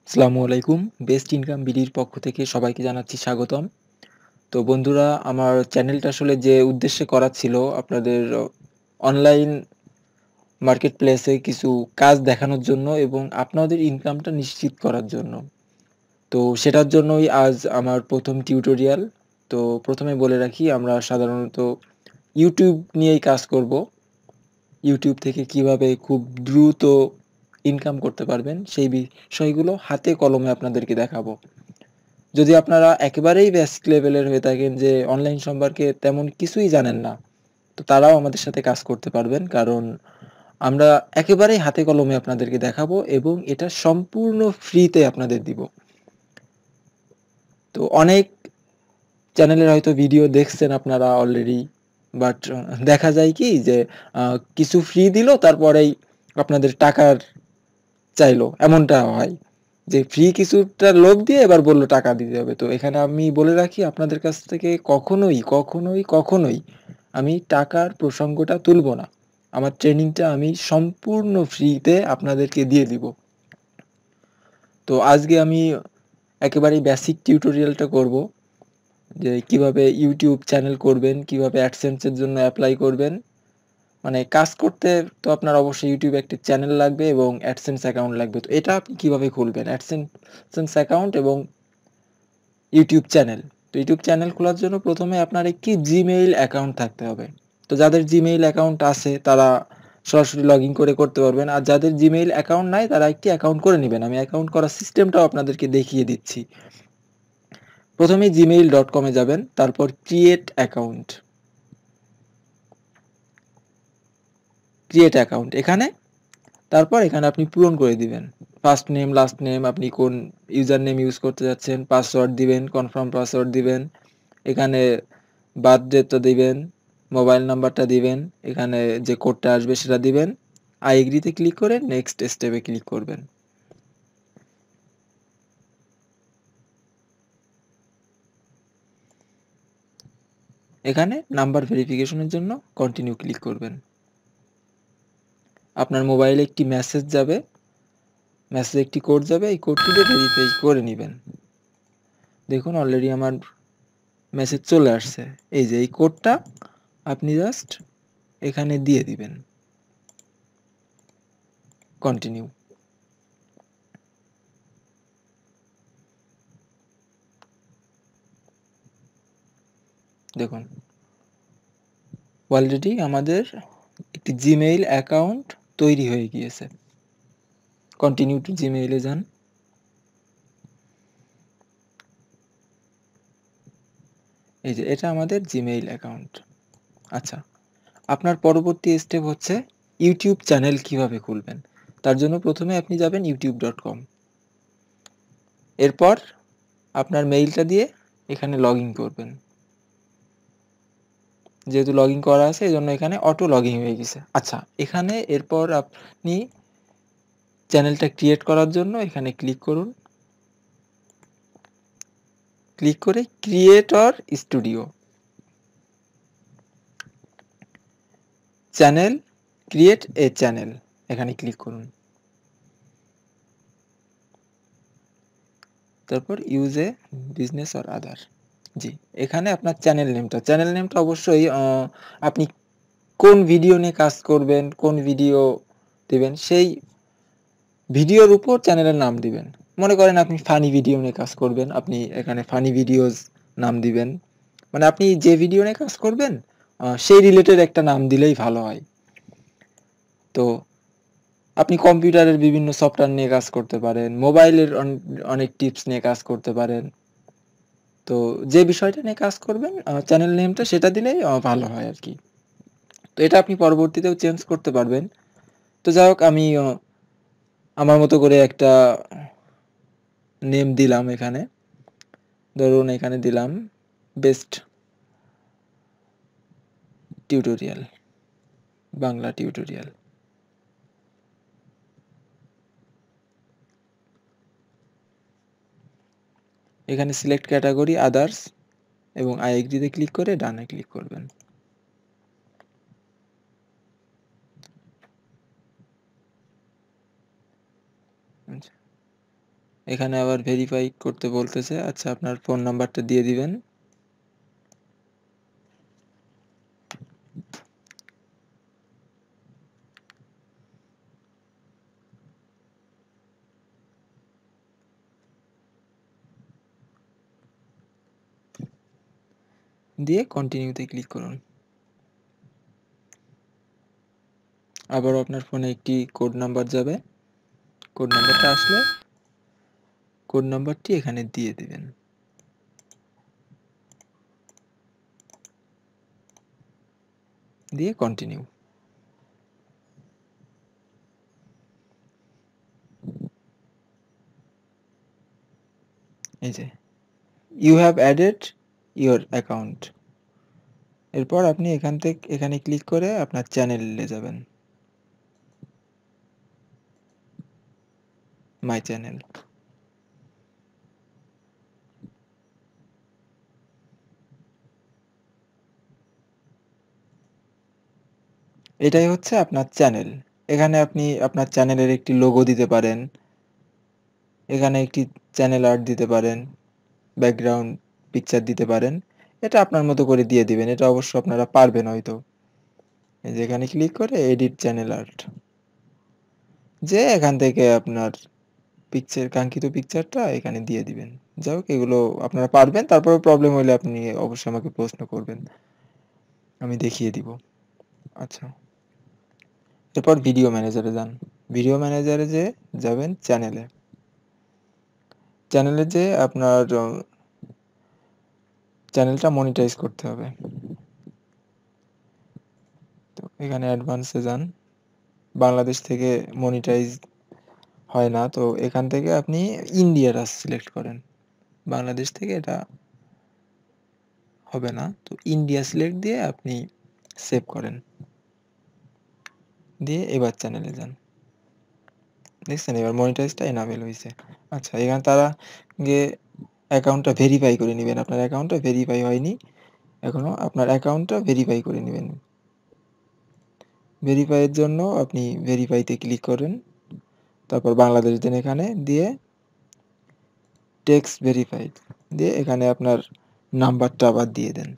আসসালামু আলাইকুম। Best income বিডির পক্ষ থেকে সবাইকে জানাচ্ছি স্বাগতম। তো বন্ধুরা, আমার চ্যানেলটা আসলে যে উদ্দেশ্যে করা ছিল আপনাদের অনলাইন মার্কেট প্লেসে কিছু কাজ দেখানোর জন্য এবং আপনাদের ইনকামটা নিশ্চিত করার জন্য। তো সেটার জন্যই আজ আমার ১ম টিউটোরিয়াল। তো ১ম এ বলে রাখি, আমরা সাধারণত YouTube নিয়েই কাজ করব। YouTube থেকে কিভাবে খুব দ্রুত ইনকাম করতে পারবেন সেই বিষয়গুলো হাতে কলমে আপনাদেরকে দেখাবো। যদি আপনারা একেবারেই বেসিক লেভেলের হয়ে থাকেন, যে অনলাইন সম্পর্কে তেমন কিছুই জানেন না, তো তারাও আমাদের সাথে কাজ করতে পারবেন। কারণ আমরা একেবারেই হাতে কলমে আপনাদেরকে দেখাবো এবং এটা সম্পূর্ণ ফ্রিতে আপনাদের দিব। তো অনেক চ্যানেলের হয়তো ভিডিও দেখছেন আপনারা অলরেডি। বাট দেখা যায় কি যে কিছু ফ্রি দিল, তারপরেই আপনাদের টাকার চাইলো, এমনটা হয়। যে ফ্রি কিছুটা লোভ দিয়ে এবার বলল টাকা দিতে হবে। তো এখানে আমি বলে রাখি, আপনাদের কাছ থেকে কখনোই আমি টাকার প্রসঙ্গটা তুলব না। আমার ট্রেনিংটা আমি সম্পূর্ণ ফ্রিতে আপনাদেরকে দিয়ে দিব। তো আজকে আমি একেবারেই বেসিক টিউটোরিয়ালটা করব, যে কিভাবে ইউটিউব চ্যানেল করবেন, কিভাবে অ্যাডসেন্স এর জন্য এপ্লাই করবেন। মানে কাজ করতে তো আপনার অবশ্যই ইউটিউবে একটি চ্যানেল লাগবে এবং অ্যাডসেন্স অ্যাকাউন্ট লাগবে। তো এটা আপনি কিভাবে খুলবেন? অ্যাডসেন্স অ্যাকাউন্ট এবং ইউটিউব চ্যানেল। তো ইউটিউব চ্যানেল খোলার জন্য ১ম এ আপনার একটি জিমেইল অ্যাকাউন্ট থাকতে হবে। তো যাদের জিমেইল অ্যাকাউন্ট আছে তারা সরাসরি লগইন করে করতে পারবেন। আর যাদের জিমেইল অ্যাকাউন্ট নাই তারা একটি অ্যাকাউন্ট করে নিবেন। আমি অ্যাকাউন্ট করার সিস্টেমটাও আপনাদেরকে দেখিয়ে দিচ্ছি। ১ম এই gmail.com এ যাবেন, তারপর ক্রিয়েট অ্যাকাউন্ট এখানে, তারপর এখানে আপনি পূরণ করে দিবেন। ফার্স্ট নেম, লাস্ট নেম, আপনি কোন ইউজার নেম ইউজ করতে যাচ্ছেন, পাসওয়ার্ড দিবেন, কনফার্ম পাসওয়ার্ড দিবেন। এখানে বার্থডেটা দিবেন, মোবাইল নাম্বারটা দিবেন, এখানে যে কোডটা আসবে সেটা দিবেন। আই এগ্রিতে ক্লিক করে নেক্সট স্টেপে ক্লিক করবেন। এখানে নাম্বার ভেরিফিকেশনের জন্য কন্টিনিউ ক্লিক করবেন। আপনার মোবাইলে একটি মেসেজ যাবে, মেসেজে একটি কোড যাবে, এই কোডটি দিয়ে ভেরিফাই করে নিবেন। দেখুন অলরেডি আমার মেসেজ চলে আসছে। এই যে এই কোডটা আপনি জাস্ট এখানে দিয়ে দিবেন। কন্টিনিউ। দেখুন অলরেডি আমাদের একটি জিমেইল অ্যাকাউন্ট তৈরি হয়ে গিয়েছে। কন্টিনিউ টু জিমেইলে যান। এই যে এটা আমাদের জিমেইল অ্যাকাউন্ট। আচ্ছা, আপনার পরবর্তী স্টেপ হচ্ছে ইউটিউব চ্যানেল কিভাবে খুলবেন। তার জন্য ১ম এ আপনি যাবেন youtube.com। এরপর আপনার মেইলটা দিয়ে এখানে লগইন করবেন। যেহেতু লগইন করা আছে এজন্য এখানে অটো লগইন হয়ে গেছে। আচ্ছা, এখানে এরপর আপনি চ্যানেলটা ক্রিয়েট করার জন্য এখানে ক্লিক করুন। ক্লিক করে creator studio, channel, create a channel, এখানে ক্লিক করুন। তারপর use a business or other. জি, এখানে আপনার চ্যানেল নেমটা অবশ্যই আপনি কোন ভিডিও নিয়ে কাজ করবেন, কোন ভিডিও দিবেন সেই ভিডিওর উপর চ্যানেলের নাম দিবেন। মনে করেন আপনি ফানি ভিডিও নিয়ে কাজ করবেন, আপনি এখানে ফানি ভিডিওস নাম দিবেন। মানে আপনি যে ভিডিও নিয়ে কাজ করবেন সেই রিলেটেড একটা নাম দিলেই ভালো হয়। তো আপনি কম্পিউটারের বিভিন্ন সফটওয়্যার নিয়ে কাজ করতে পারেন, মোবাইলের অনেক টিপস নিয়ে কাজ করতে পারেন। তো যে বিষয়টা নিয়ে কাজ করবেন চ্যানেল নেমটা সেটা দিলেই ভালো হয় আরকি। তো এটা আপনি পরবর্তীতেও চেঞ্জ করতে পারবেন। তো যাই হোক, আমি আমার মতো করে একটা নেম দিলাম এখানে। ধরুন এখানে দিলাম বেস্ট টিউটোরিয়াল, বাংলা টিউটোরিয়াল। এখানে সিলেক্ট ক্যাটাগরি আদার্স এবং আই এগ্রি তে ক্লিক করে ডানে ক্লিক করবেন। আচ্ছা, এখানে আবার ভেরিফাই করতে বলতেছে। আচ্ছা, আপনার ফোন নাম্বারটা দিয়ে দিবেন। দিয়ে কন্টিনিউতে ক্লিক করুন। আবারও আপনার ফোনে একটি কোড নাম্বার যাবে। কোড নাম্বারটা আসলে কোড নাম্বারটি এখানে দিয়ে দিবেন। দিয়ে কন্টিনিউ। এই যে you have added your account. এরপর আপনি এখানে ক্লিক করে আপনার চ্যানেলে যাবেন। My channel. এটাই হচ্ছে আপনার চ্যানেল। এখানে আপনি আপনার চ্যানেলের একটি লোগো দিতে পারেন। এখানে একটি চ্যানেল আর্ট দিতে পারেন। ব্যাকগ্রাউন্ড পিকচার দিতে পারেন। এটা আপনার মতো করে দিয়ে দিবেন। এটা অবশ্য আপনারা পারবেন হয়তো। এই যে এখানে ক্লিক করে এডিট চ্যানেল আর্ট। যে এখান থেকে আপনার কাঙ্ক্ষিত পিকচারটা এখানে দিয়ে দিবেন। যাই হোক, এগুলো আপনারা পারবেন। তারপরেও প্রবলেম হলে আপনি অবশ্যই আমাকে প্রশ্ন করবেন। আমি দেখিয়ে দিব। আচ্ছা। এরপর ভিডিও ম্যানেজারে যান। ভিডিও ম্যানেজারে যেয়ে যাবেন চ্যানেলে। চ্যানেলে যেয়ে আপনার চ্যানেলটা মনিটাইজ করতে হবে। তো এখানে অ্যাডভান্সে যান। বাংলাদেশ থেকে মনিটাইজ হয় না। তো এখান থেকে আপনি ইন্ডিয়াটা সিলেক্ট করেন। বাংলাদেশ থেকে এটা হবে না। তো ইন্ডিয়া সিলেক্ট দিয়ে আপনি সেভ করেন। দিয়ে এবার চ্যানেলে যান। দেখছেন এবার মনিটাইজটা এনাবেল হইছে। আচ্ছা, এখানে তারা গিয়ে অ্যাকাউন্টটা ভেরিফাই করে নিবেন। আপনার অ্যাকাউন্টটা ভেরিফাই হয়নি এখনো। আপনার অ্যাকাউন্টটা ভেরিফাই করে নিবেন। ভেরিফাইয়ের জন্য আপনি ভেরিফাইতে ক্লিক করেন। তারপর বাংলাদেশ দেন এখানে। দিয়ে টেক্সট ভেরিফাইড দিয়ে এখানে আপনার নাম্বারটা আবার দিয়ে দেন।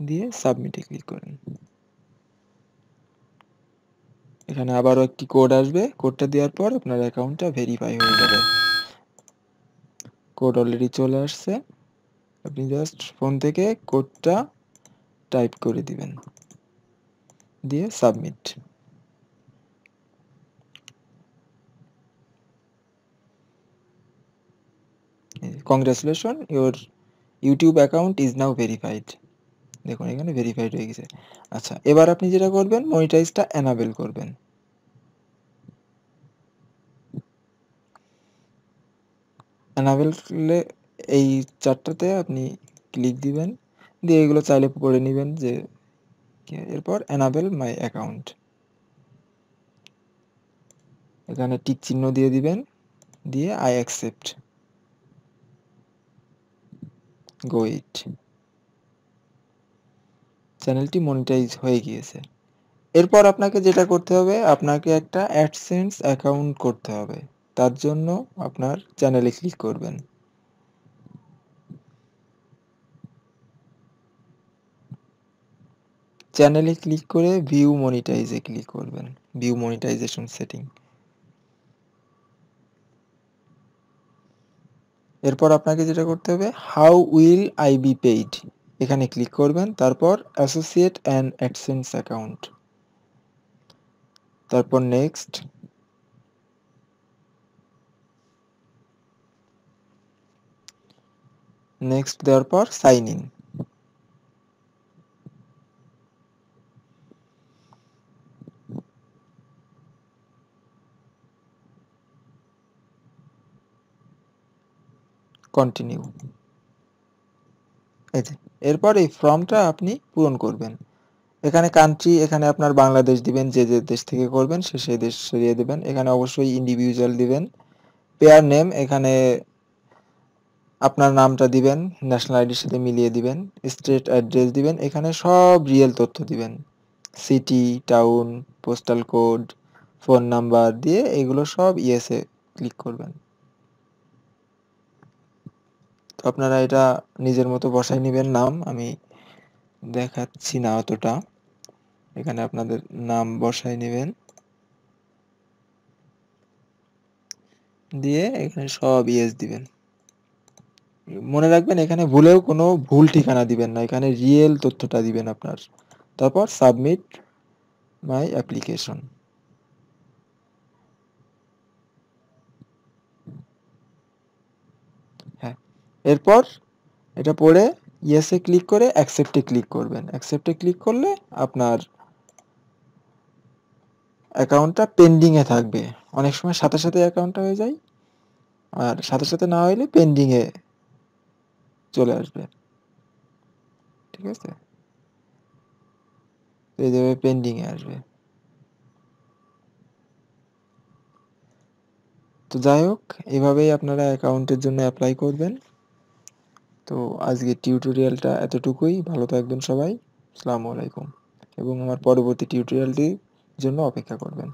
দিয়ে সাবমিটে ক্লিক করেন। এখানে আবারও একটি কোড আসবে। কোডটা দেওয়ার পর আপনার অ্যাকাউন্টটা ভেরিফাই হয়ে যাবে। কোড অলরেডি চলে আসছে। আপনি জাস্ট ফোন থেকে কোডটা টাইপ করে দিবেন। দিয়ে submit. Congratulation, your YouTube account is now verified. দেখুন এখানে ভেরিফাইড হয়ে গেছে। আচ্ছা, এবার আপনি যেটা করবেন মনিটাইজটা এনাবেল করবেন। এনাবেল করলে এই চারটাতে আপনি ক্লিক দিবেন। দিয়ে এগুলো চাইলে পড়ে নেবেন যে এরপর এনাবেল মাই অ্যাকাউন্ট। এখানে টিক চিহ্ন দিয়ে দিবেন। দিয়ে আই অ্যাকসেপ্ট। গো ইট। চ্যানেলটি মনিটাইজ হয়ে গিয়েছে। এরপর আপনাকে যেটা করতে হবে, আপনাকে একটা অ্যাডসেন্স অ্যাকাউন্ট করতে হবে। তার জন্য আপনার চ্যানেলে ক্লিক করবেন। চ্যানেলে ক্লিক করে ভিউ মনিটাইজে ক্লিক করবেন। View monetization setting. এরপর আপনাকে যেটা করতে হবে, how will I be paid এখানে ক্লিক করবেন। তারপর অ্যাসোসিয়েট অ্যান অ্যাডসেন্স অ্যাকাউন্ট। তারপর নেক্সট। নেক্সট দেওয়ার পর সাইন ইন। কন্টিনিউ। এই যে এরপর এই ফর্মটা আপনি পূরণ করবেন। এখানে কান্ট্রি, এখানে আপনার বাংলাদেশ দিবেন। যে যে দেশ থেকে করবেন সে সেই দেশ সরিয়ে দেবেন। এখানে অবশ্যই ইন্ডিভিজুয়াল দিবেন। পেয়ার নেম এখানে আপনার নামটা দিবেন, ন্যাশনাল আইডির সাথে মিলিয়ে দিবেন, স্ট্রিট অ্যাড্রেস দিবেন, এখানে সব রিয়েল তথ্য দিবেন। City, town, postal code, phone number দিয়ে এগুলো সব ইয়েসে ক্লিক করবেন। তো আপনারা এটা নিজের মতো বসায় নিবেন নাম, আমি দেখাচ্ছি না অতটা। এখানে আপনাদের নাম বসায় নিবেন, দিয়ে এখানে সব ইয়েস দিবেন। মনে রাখবেন এখানে ভুলেও কোনো ভুল ঠিকানা দিবেন না, এখানে রিয়েল তথ্যটা দিবেন আপনার। তারপর সাবমিট মাই অ্যাপ্লিকেশন। হ্যাঁ, এরপর এটা পড়ে ইয়েসে ক্লিক করে অ্যাকসেপ্টে ক্লিক করবেন। অ্যাকসেপ্টে ক্লিক করলে আপনার অ্যাকাউন্টটা পেন্ডিংয়ে থাকবে। অনেক সময় সাথে সাথে অ্যাকাউন্টটা হয়ে যায়, আর সাথে সাথে না হইলে পেন্ডিংয়ে চলে আসবে। ঠিক আছে? এই যে পেন্ডিংয়ে আসবে। তো যাই হোক, এভাবেই আপনারা অ্যাকাউন্টের জন্য অ্যাপ্লাই করবেন। তো আজকের টিউটোরিয়ালটা এতটুকুই। ভালো থাকবেন সবাই। আসসালামু আলাইকুম। এবং আমার পরবর্তী টিউটোরিয়ালটির জন্য অপেক্ষা করবেন।